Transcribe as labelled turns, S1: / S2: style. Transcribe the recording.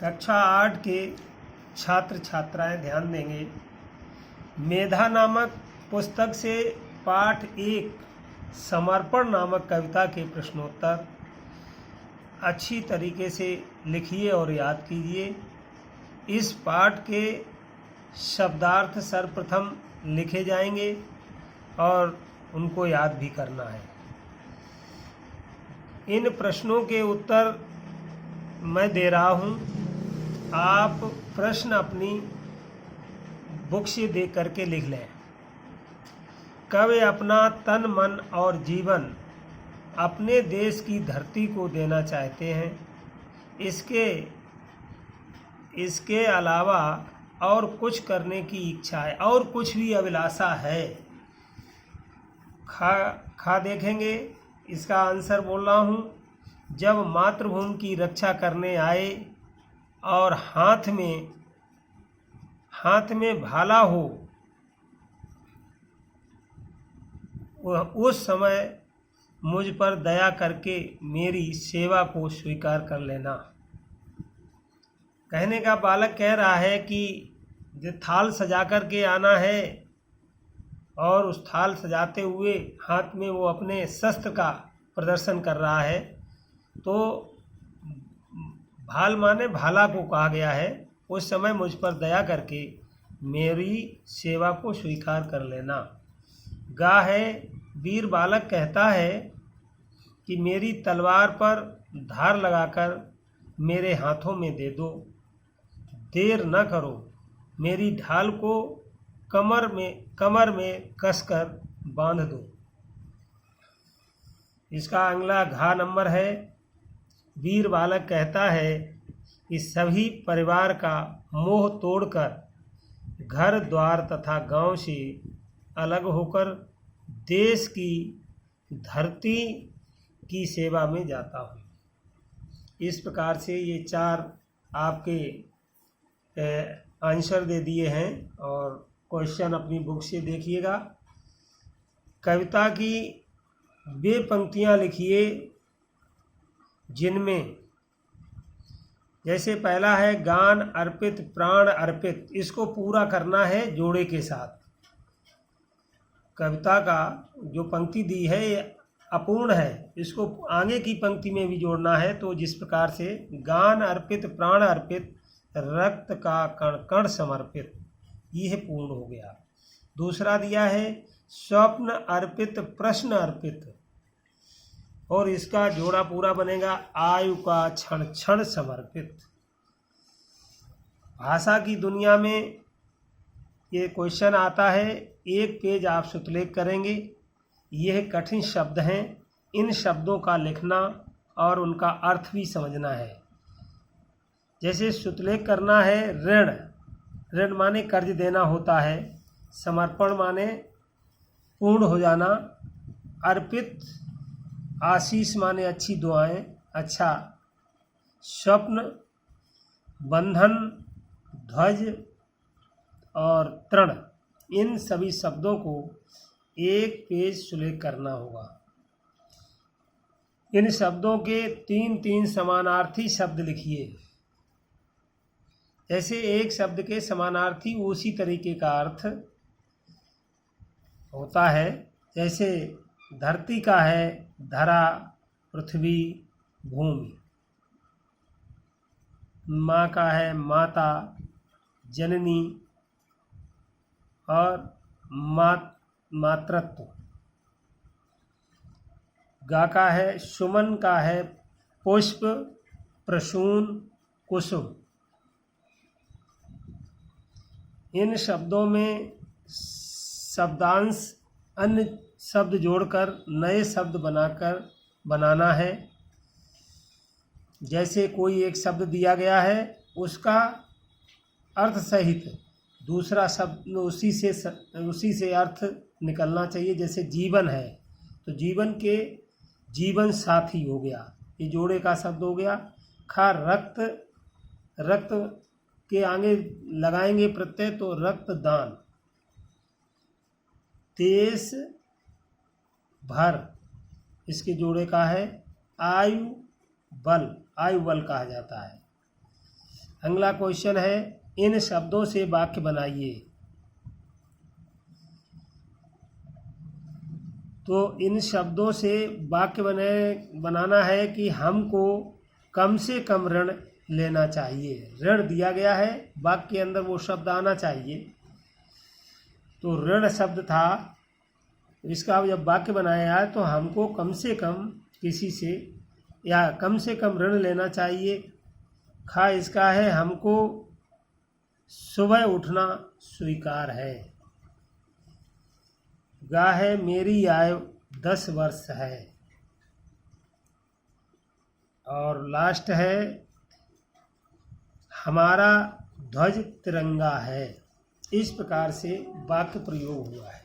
S1: कक्षा 8 के छात्र छात्राएं ध्यान देंगे। मेधा नामक पुस्तक से पाठ 1 समर्पण नामक कविता के प्रश्नोत्तर अच्छी तरीके से लिखिए और याद कीजिए। इस पाठ के शब्दार्थ सर्वप्रथम लिखे जाएंगे और उनको याद भी करना है। इन प्रश्नों के उत्तर मैं दे रहा हूँ, आप प्रश्न अपनी बुक से देख करके लिख लें। कवि अपना तन मन और जीवन अपने देश की धरती को देना चाहते हैं। इसके अलावा और कुछ करने की इच्छा है और कुछ भी अभिलाषा है। खा देखेंगे, इसका आंसर बोल रहा हूँ। जब मातृभूमि की रक्षा करने आए और हाथ में भाला हो, उस समय मुझ पर दया करके मेरी सेवा को स्वीकार कर लेना। कहने का बालक कह रहा है कि जो थाल सजा करके आना है और उस थाल सजाते हुए हाथ में वो अपने शस्त्र का प्रदर्शन कर रहा है। तो भाल माने भाला को कहा गया है। उस समय मुझ पर दया करके मेरी सेवा को स्वीकार कर लेना। गा है, वीर बालक कहता है कि मेरी तलवार पर धार लगाकर मेरे हाथों में दे दो, देर न करो, मेरी ढाल को कमर में कसकर बांध दो। इसका अगला घा नंबर है। वीर बालक कहता है कि सभी परिवार का मोह तोड़कर घर द्वार तथा गांव से अलग होकर देश की धरती की सेवा में जाता हूँ। इस प्रकार से ये 4 आपके आंसर दे दिए हैं और क्वेश्चन अपनी बुक से देखिएगा। कविता की वे पंक्तियाँ लिखिए जिनमें जैसे पहला है गान अर्पित प्राण अर्पित, इसको पूरा करना है जोड़े के साथ। कविता का जो पंक्ति दी है ये अपूर्ण है, इसको आगे की पंक्ति में भी जोड़ना है। तो जिस प्रकार से गान अर्पित प्राण अर्पित रक्त का कण कण समर्पित, यह पूर्ण हो गया। दूसरा दिया है स्वप्न अर्पित प्रश्न अर्पित, और इसका जोड़ा पूरा बनेगा आयु का क्षण क्षण समर्पित। भाषा की दुनिया में ये क्वेश्चन आता है, एक पेज आप सुतलेख करेंगे। यह कठिन शब्द हैं, इन शब्दों का लिखना और उनका अर्थ भी समझना है। जैसे सुतलेख करना है, ऋण माने कर्ज देना होता है, समर्पण माने पूर्ण हो जाना, अर्पित आशीष माने अच्छी दुआएं, अच्छा, स्वप्न, बंधन, ध्वज और तृण, इन सभी शब्दों को एक पेज सुलेख करना होगा। इन शब्दों के 3-3 समानार्थी शब्द लिखिए। जैसे एक शब्द के समानार्थी उसी तरीके का अर्थ होता है। जैसे धरती का है धरा, पृथ्वी, भूमि। माँ का है माता, जननी और मातृत्व। गा का है सुमन का है पुष्प, प्रसून, कुसुम। इन शब्दों में शब्दांश अन्य शब्द जोड़कर नए शब्द बनाना है। जैसे कोई एक शब्द दिया गया है, उसका अर्थ सहित दूसरा शब्द उसी से अर्थ निकलना चाहिए। जैसे जीवन है तो जीवन के जीवन साथी हो गया, ये जोड़े का शब्द हो गया। खा रक्त के आगे लगाएंगे प्रत्यय तो रक्तदान। देश भर, इसके जोड़े का है आयु बल कहा जाता है। अगला क्वेश्चन है, इन शब्दों से वाक्य बनाइए। तो इन शब्दों से वाक्य बनाना है कि हमको कम से कम ऋण लेना चाहिए। ऋण दिया गया है, वाक्य के अंदर वो शब्द आना चाहिए। तो ऋण शब्द था, इसका अब जब वाक्य बनाया है तो हमको कम से कम किसी से या कम से कम ऋण लेना चाहिए। खा इसका है, हमको सुबह उठना स्वीकार है। गा है, मेरी आयु 10 वर्ष है। और लास्ट है, हमारा ध्वज तिरंगा है। इस प्रकार से वाक्य प्रयोग हुआ है।